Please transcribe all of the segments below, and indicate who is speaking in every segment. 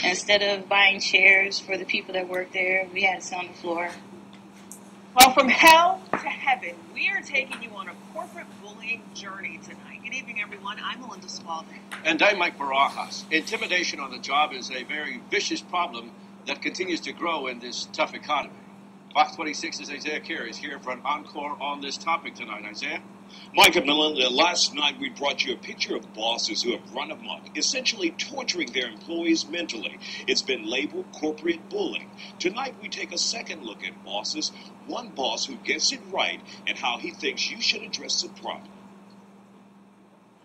Speaker 1: Instead of buying chairs for the people that work there, we had to sit on the floor.
Speaker 2: Well, from hell to heaven, we are taking you on a corporate bullying journey tonight. Good evening, everyone. I'm Melinda Spalding.
Speaker 3: And I'm Mike Barajas. Intimidation on the job is a very vicious problem that continues to grow in this tough economy. Fox 26's Isaiah Carey is here for an encore on this topic tonight. Isaiah?
Speaker 4: Mike and Melinda, last night we brought you a picture of bosses who have run amok, essentially torturing their employees mentally. It's been labeled corporate bullying. Tonight we take a second look at bosses, one boss who gets it right and how he thinks you should address the problem.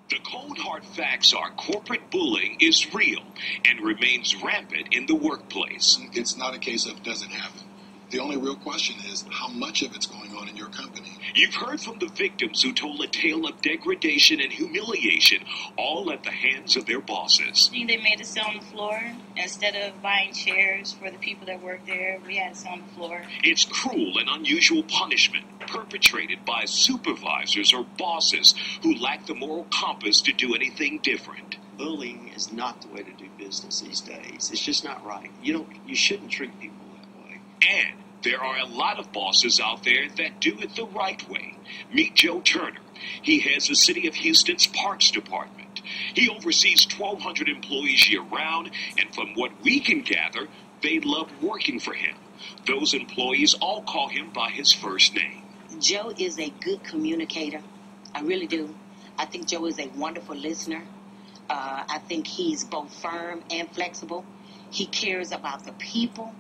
Speaker 4: The cold hard facts are corporate bullying is real and remains rampant in the workplace.
Speaker 5: It's not a case of does it happen. The only real question is how much of it's going on in your company.
Speaker 4: You've heard from the victims who told a tale of degradation and humiliation, all at the hands of their bosses.
Speaker 1: They made us sit on the floor. Instead of buying chairs for the people that work there, we had to sit on the floor.
Speaker 4: It's cruel and unusual punishment perpetrated by supervisors or bosses who lack the moral compass to do anything different.
Speaker 6: Bullying is not the way to do business these days. It's just not right. You shouldn't treat people that way.
Speaker 4: And there are a lot of bosses out there that do it the right way. Meet Joe Turner. He heads the City of Houston's Parks Department. He oversees 1,200 employees year-round, and from what we can gather, they love working for him. Those employees all call him by his first name.
Speaker 7: Joe is a good communicator. I really do. I think Joe is a wonderful listener. I think he's both firm and flexible. He cares about the people,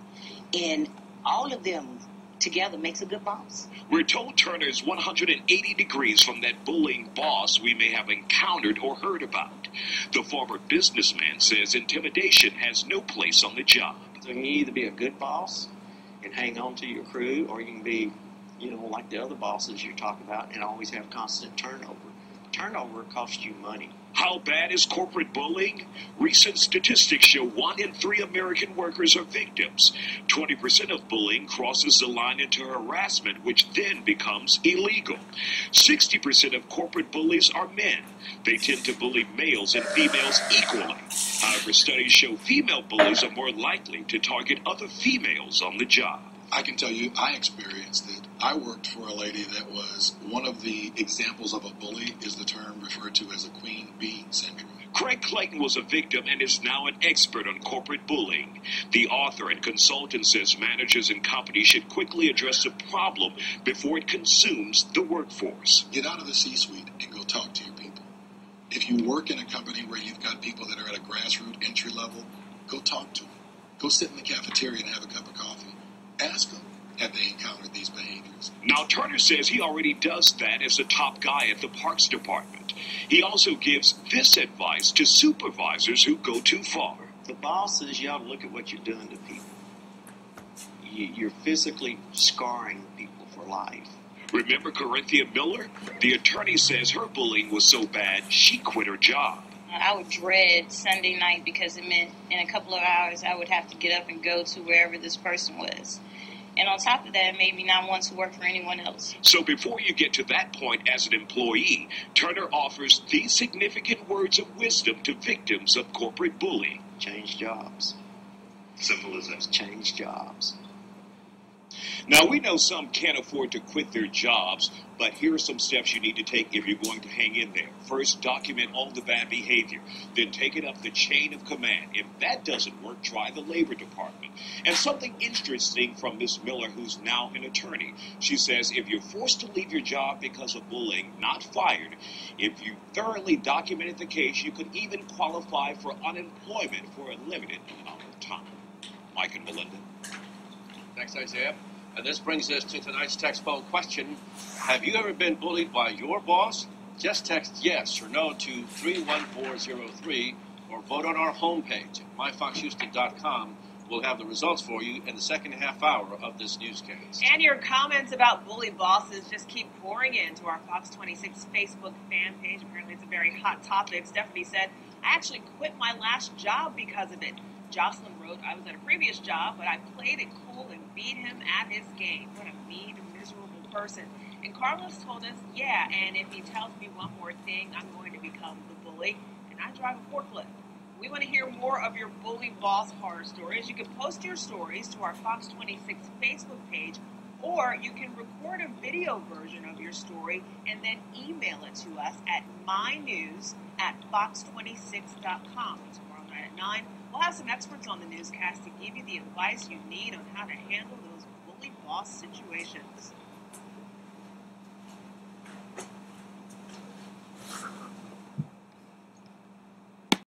Speaker 7: and all of them together makes a good boss.
Speaker 4: We're told Turner is 180 degrees from that bullying boss we may have encountered or heard about. The former businessman says intimidation has no place on the job.
Speaker 6: So you can either be a good boss and hang on to your crew, or you can be, like the other bosses you're talking about, and always have constant turnover. Turnover costs you money.
Speaker 4: How bad is corporate bullying? Recent statistics show 1 in 3 American workers are victims. 20% of bullying crosses the line into harassment, which then becomes illegal. 60% of corporate bullies are men. They tend to bully males and females equally. However, studies show female bullies are more likely to target other females on the job.
Speaker 5: I can tell you, I experienced it. I worked for a lady that was one of the examples of a bully is the term referred to as a queen bee syndrome.
Speaker 4: Craig Clayton was a victim and is now an expert on corporate bullying. The author and consultant says managers and companies should quickly address the problem before it consumes the workforce.
Speaker 5: Get out of the C-suite and go talk to your people. If you work in a company where you've got people that are at a grassroots entry level, go talk to them. Go sit in the cafeteria and have a cup of coffee. Ask them, have they encountered these behaviors?
Speaker 4: Now, Turner says he already does that as a top guy at the Parks Department. He also gives this advice to supervisors who go too far.
Speaker 6: The bosses, you ought to look at what you're doing to people. You're physically scarring people for life.
Speaker 4: Remember Corinthia Miller? The attorney says her bullying was so bad, she quit her job.
Speaker 1: I would dread Sunday night because it meant in a couple of hours I would have to get up and go to wherever this person was. And on top of that, it made me not want to work for anyone else.
Speaker 4: So before you get to that point as an employee, Turner offers these significant words of wisdom to victims of corporate bullying.
Speaker 6: Change jobs.
Speaker 4: Simple as that.
Speaker 6: Change jobs.
Speaker 4: Now, we know some can't afford to quit their jobs, but here are some steps you need to take if you're going to hang in there. First, document all the bad behavior. Then take it up the chain of command. If that doesn't work, try the Labor Department. And something interesting from Ms. Miller, who's now an attorney. She says if you're forced to leave your job because of bullying, not fired, if you thoroughly documented the case, you could even qualify for unemployment for a limited amount of time. Mike and Melinda.
Speaker 3: Thanks, Isaiah. And this brings us to tonight's text phone question. Have you ever been bullied by your boss? Just text yes or no to 31403 or vote on our homepage at myfoxhouston.com. We'll have the results for you in the second half hour of this newscast.
Speaker 2: And your comments about bully bosses just keep pouring into our Fox 26 Facebook fan page. Apparently it's a very hot topic. Stephanie said, I actually quit my last job because of it. Jocelyn wrote, I was at a previous job, but I played it cool and beat him at his game. What a mean, miserable person. And Carlos told us, yeah, and if he tells me one more thing, I'm going to become the bully, and I drive a forklift. We want to hear more of your bully boss horror stories. You can post your stories to our Fox 26 Facebook page, or you can record a video version of your story and then email it to us at mynews@fox26.com. Tomorrow night at 9, we'll have some experts on the newscast to give you the advice you need on how to handle those bully boss situations.